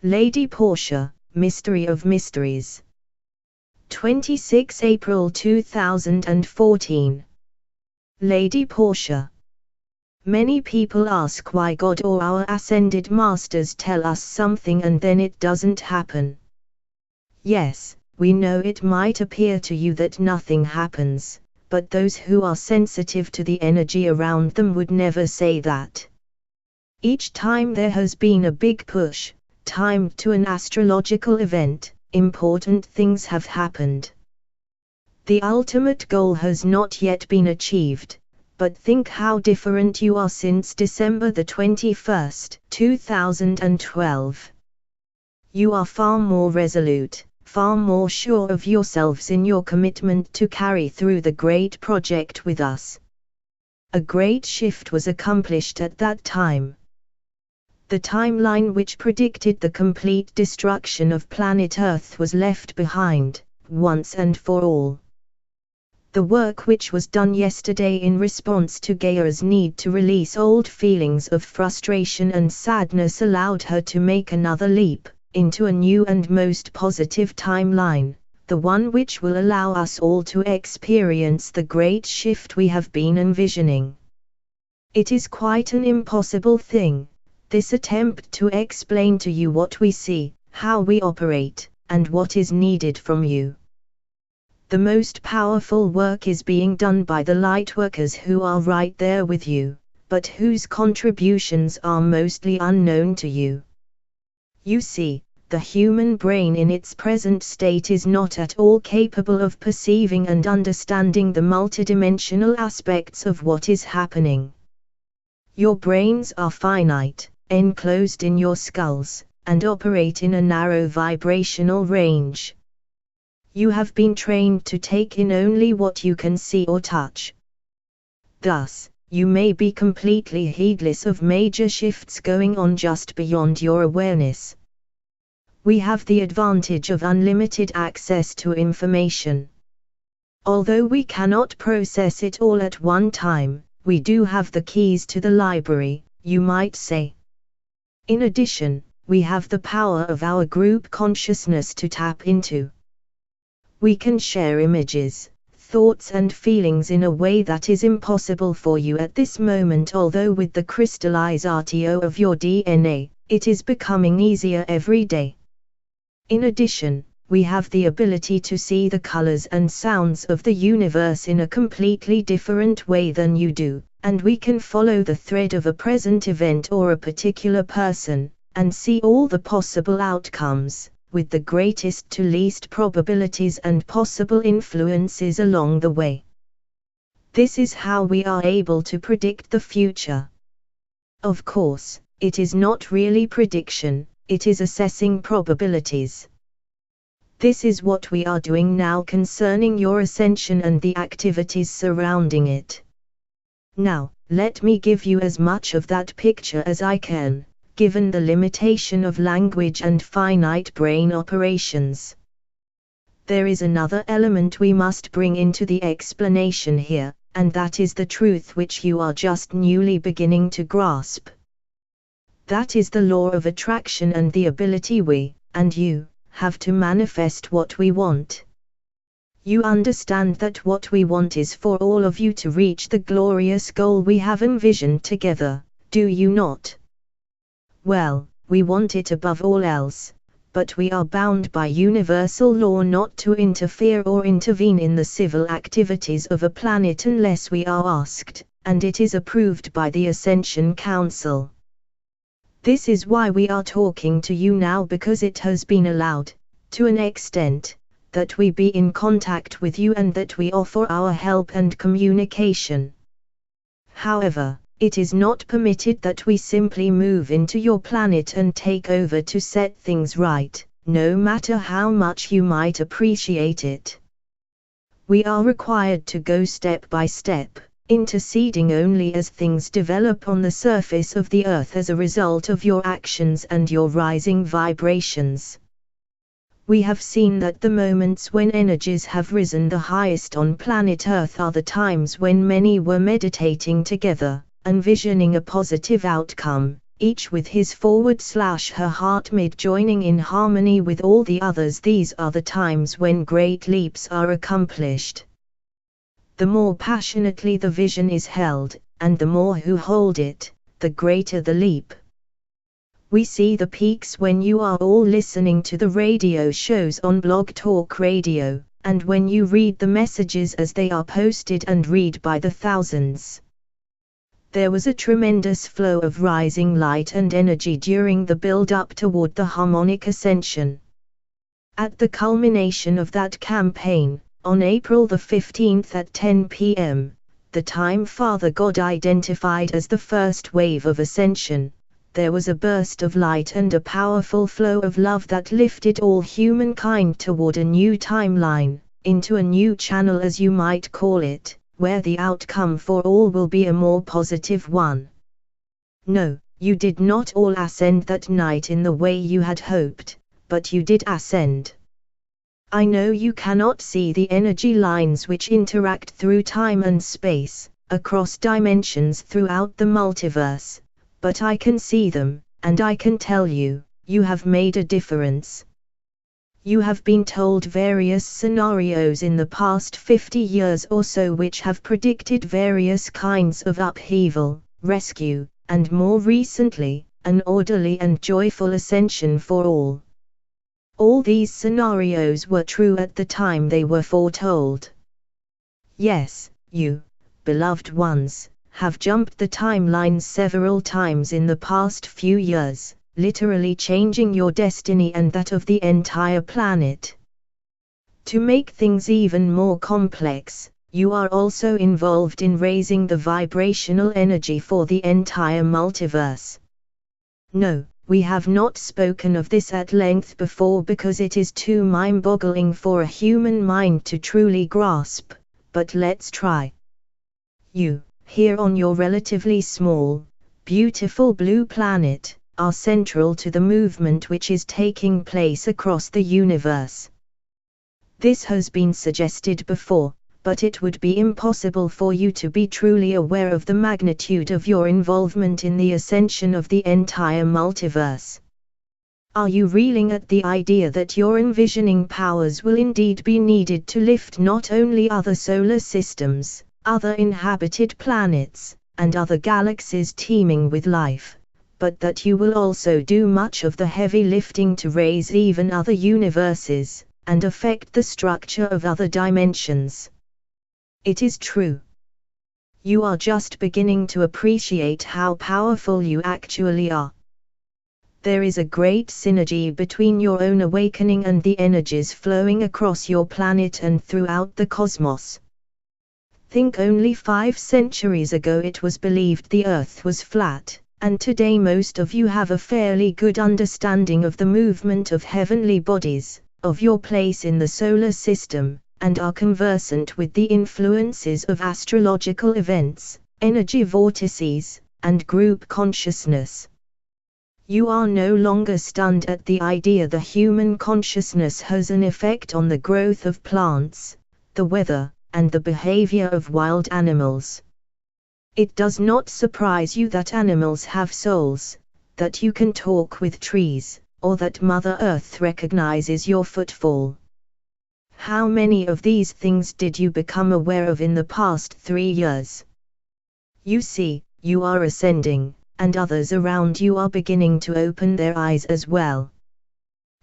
Lady Portia, Mystery of Mysteries. 26 April 2014. Lady Portia. Many people ask why God or our ascended masters tell us something and then it doesn't happen. Yes, we know it might appear to you that nothing happens, but those who are sensitive to the energy around them would never say that. Each time there has been a big push, timed to an astrological event, important things have happened. The ultimate goal has not yet been achieved, but think how different you are since December the 21st, 2012. You are far more resolute, far more sure of yourselves in your commitment to carry through the great project with us. A great shift was accomplished at that time. The timeline which predicted the complete destruction of planet Earth was left behind, once and for all. The work which was done yesterday in response to Gaia's need to release old feelings of frustration and sadness allowed her to make another leap into a new and most positive timeline, the one which will allow us all to experience the great shift we have been envisioning. It is quite an impossible thing, this attempt to explain to you what we see, how we operate, and what is needed from you. The most powerful work is being done by the lightworkers who are right there with you, but whose contributions are mostly unknown to you. You see, the human brain in its present state is not at all capable of perceiving and understanding the multidimensional aspects of what is happening. Your brains are finite, enclosed in your skulls, and operate in a narrow vibrational range. You have been trained to take in only what you can see or touch. Thus, you may be completely heedless of major shifts going on just beyond your awareness. We have the advantage of unlimited access to information. Although we cannot process it all at one time, we do have the keys to the library, you might say. In addition, we have the power of our group consciousness to tap into. We can share images, thoughts and feelings in a way that is impossible for you at this moment, although with the crystallizatio of your DNA, it is becoming easier every day. In addition, we have the ability to see the colors and sounds of the universe in a completely different way than you do, and we can follow the thread of a present event or a particular person, and see all the possible outcomes, with the greatest to least probabilities and possible influences along the way. This is how we are able to predict the future. Of course, it is not really prediction, it is assessing probabilities. This is what we are doing now concerning your ascension and the activities surrounding it. Now, let me give you as much of that picture as I can, given the limitation of language and finite brain operations. There is another element we must bring into the explanation here, and that is the truth which you are just newly beginning to grasp. That is the law of attraction and the ability we, and you, have to manifest what we want. You understand that what we want is for all of you to reach the glorious goal we have envisioned together, do you not? Well, we want it above all else, but we are bound by universal law not to interfere or intervene in the civil activities of a planet unless we are asked, and it is approved by the Ascension Council. This is why we are talking to you now, because it has been allowed, to an extent, that we be in contact with you and that we offer our help and communication. However, it is not permitted that we simply move into your planet and take over to set things right, no matter how much you might appreciate it. We are required to go step by step, interceding only as things develop on the surface of the earth as a result of your actions and your rising vibrations. We have seen that the moments when energies have risen the highest on planet Earth are the times when many were meditating together, envisioning a positive outcome, each with his /her heart mid-joining in harmony with all the others. These are the times when great leaps are accomplished. The more passionately the vision is held, and the more who hold it, the greater the leap. We see the peaks when you are all listening to the radio shows on Blog Talk Radio, and when you read the messages as they are posted and read by the thousands. There was a tremendous flow of rising light and energy during the build-up toward the harmonic ascension. At the culmination of that campaign, on April the 15th at 10 p.m., the time Father God identified as the first wave of ascension, there was a burst of light and a powerful flow of love that lifted all humankind toward a new timeline, into a new channel as you might call it, where the outcome for all will be a more positive one. No, you did not all ascend that night in the way you had hoped, but you did ascend. I know you cannot see the energy lines which interact through time and space, across dimensions throughout the multiverse, but I can see them, and I can tell you, you have made a difference. You have been told various scenarios in the past 50 years or so which have predicted various kinds of upheaval, rescue, and more recently, an orderly and joyful ascension for all. All these scenarios were true at the time they were foretold. Yes, you, beloved ones, have jumped the timelines several times in the past few years, literally changing your destiny and that of the entire planet. To make things even more complex, you are also involved in raising the vibrational energy for the entire multiverse. No, we have not spoken of this at length before because it is too mind-boggling for a human mind to truly grasp, but let's try. You, here on your relatively small, beautiful blue planet, are central to the movement which is taking place across the universe. This has been suggested before, but it would be impossible for you to be truly aware of the magnitude of your involvement in the ascension of the entire multiverse. Are you reeling at the idea that your envisioning powers will indeed be needed to lift not only other solar systems, other inhabited planets, and other galaxies teeming with life, but that you will also do much of the heavy lifting to raise even other universes, and affect the structure of other dimensions? It is true. You are just beginning to appreciate how powerful you actually are. There is a great synergy between your own awakening and the energies flowing across your planet and throughout the cosmos. Think only 5 centuries ago it was believed the Earth was flat, and today most of you have a fairly good understanding of the movement of heavenly bodies, of your place in the solar system, and are conversant with the influences of astrological events, energy vortices, and group consciousness. You are no longer stunned at the idea the human consciousness has an effect on the growth of plants, the weather, and the behavior of wild animals. It does not surprise you that animals have souls, that you can talk with trees, or that Mother Earth recognizes your footfall. How many of these things did you become aware of in the past 3 years? You see, you are ascending, and others around you are beginning to open their eyes as well.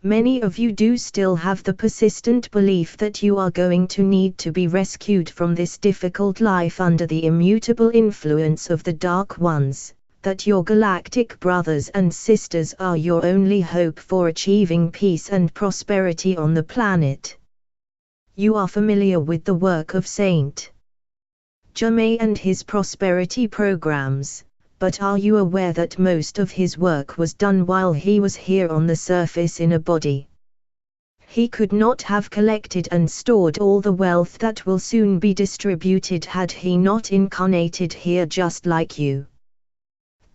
Many of you do still have the persistent belief that you are going to need to be rescued from this difficult life under the immutable influence of the Dark Ones, that your galactic brothers and sisters are your only hope for achieving peace and prosperity on the planet. You are familiar with the work of Saint Germain and his prosperity programs, but are you aware that most of his work was done while he was here on the surface in a body? He could not have collected and stored all the wealth that will soon be distributed had he not incarnated here just like you.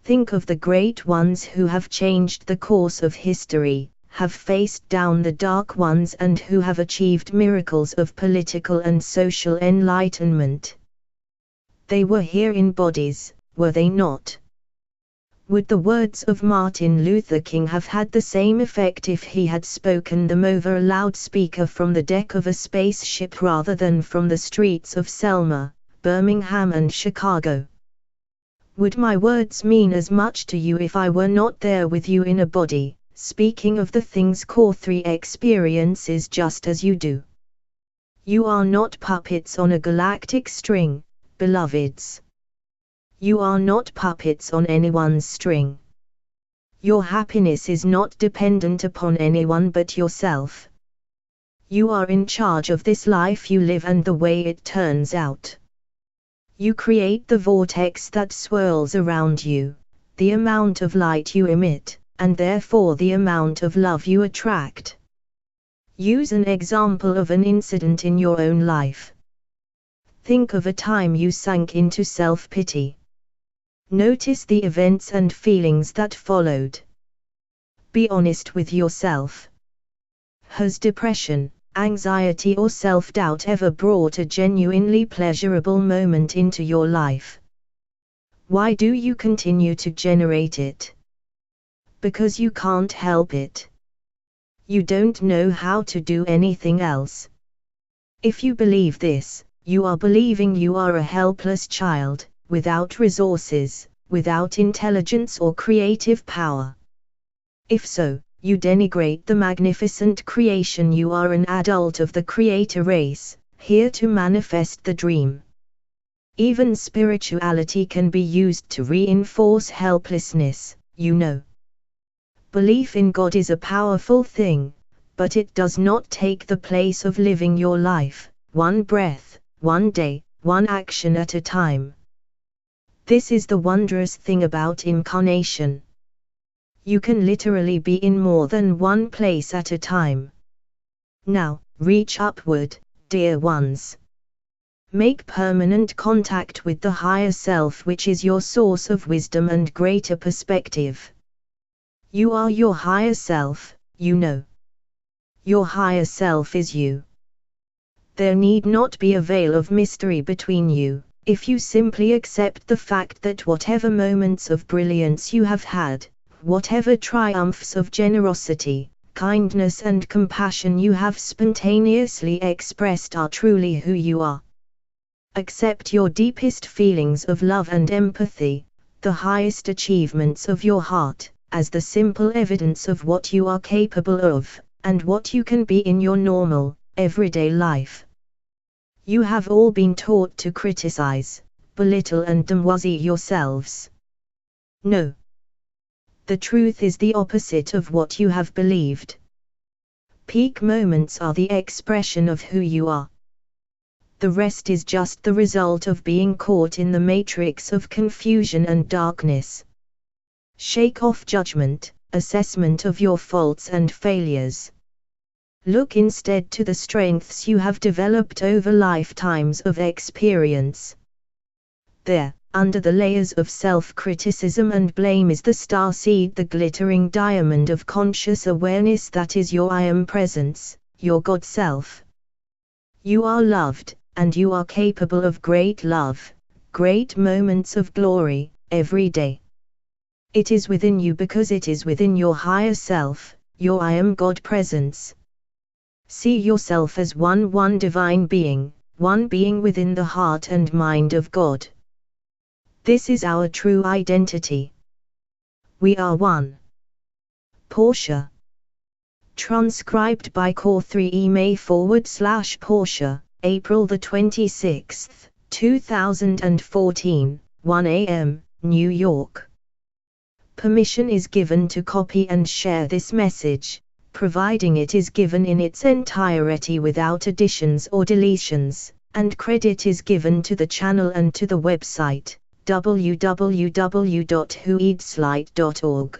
Think of the great ones who have changed the course of history, have faced down the Dark Ones and who have achieved miracles of political and social enlightenment. They were here in bodies, were they not? Would the words of Martin Luther King have had the same effect if he had spoken them over a loudspeaker from the deck of a spaceship rather than from the streets of Selma, Birmingham and Chicago? Would my words mean as much to you if I were not there with you in a body, speaking of the things Core 3 experiences just as you do? You are not puppets on a galactic string, beloveds. You are not puppets on anyone's string. Your happiness is not dependent upon anyone but yourself. You are in charge of this life you live and the way it turns out. You create the vortex that swirls around you, the amount of light you emit, and therefore the amount of love you attract. Use an example of an incident in your own life. Think of a time you sank into self-pity. Notice the events and feelings that followed. Be honest with yourself. Has depression, anxiety or self-doubt ever brought a genuinely pleasurable moment into your life? Why do you continue to generate it? Because you can't help it. You don't know how to do anything else. If you believe this, you are believing you are a helpless child, without resources, without intelligence or creative power. If so, you denigrate the magnificent creation you are, an adult of the creator race, here to manifest the dream. Even spirituality can be used to reinforce helplessness, you know. Belief in God is a powerful thing, but it does not take the place of living your life, one breath, one day, one action at a time. This is the wondrous thing about incarnation. You can literally be in more than one place at a time. Now, reach upward, dear ones. Make permanent contact with the higher self, which is your source of wisdom and greater perspective. You are your higher self, you know. Your higher self is you. There need not be a veil of mystery between you, if you simply accept the fact that whatever moments of brilliance you have had, whatever triumphs of generosity, kindness and compassion you have spontaneously expressed are truly who you are. Accept your deepest feelings of love and empathy, the highest achievements of your heart, as the simple evidence of what you are capable of, and what you can be in your normal, everyday life. You have all been taught to criticize, belittle and demoiselle yourselves. No. The truth is the opposite of what you have believed. Peak moments are the expression of who you are. The rest is just the result of being caught in the matrix of confusion and darkness. Shake off judgment, assessment of your faults and failures. Look instead to the strengths you have developed over lifetimes of experience. There, under the layers of self-criticism and blame is the starseed, the glittering diamond of conscious awareness that is your I Am presence, your God self. You are loved, and you are capable of great love, great moments of glory, every day. It is within you because it is within your higher self, your I Am God presence. See yourself as one divine being, one being within the heart and mind of God. This is our true identity. We are one. Portia. Transcribed by Core 3 email/Portia, April the 26th, 2014, 1 a.m., New York. Permission is given to copy and share this message, providing it is given in its entirety without additions or deletions, and credit is given to the channel and to the website, www.whoeatslight.org.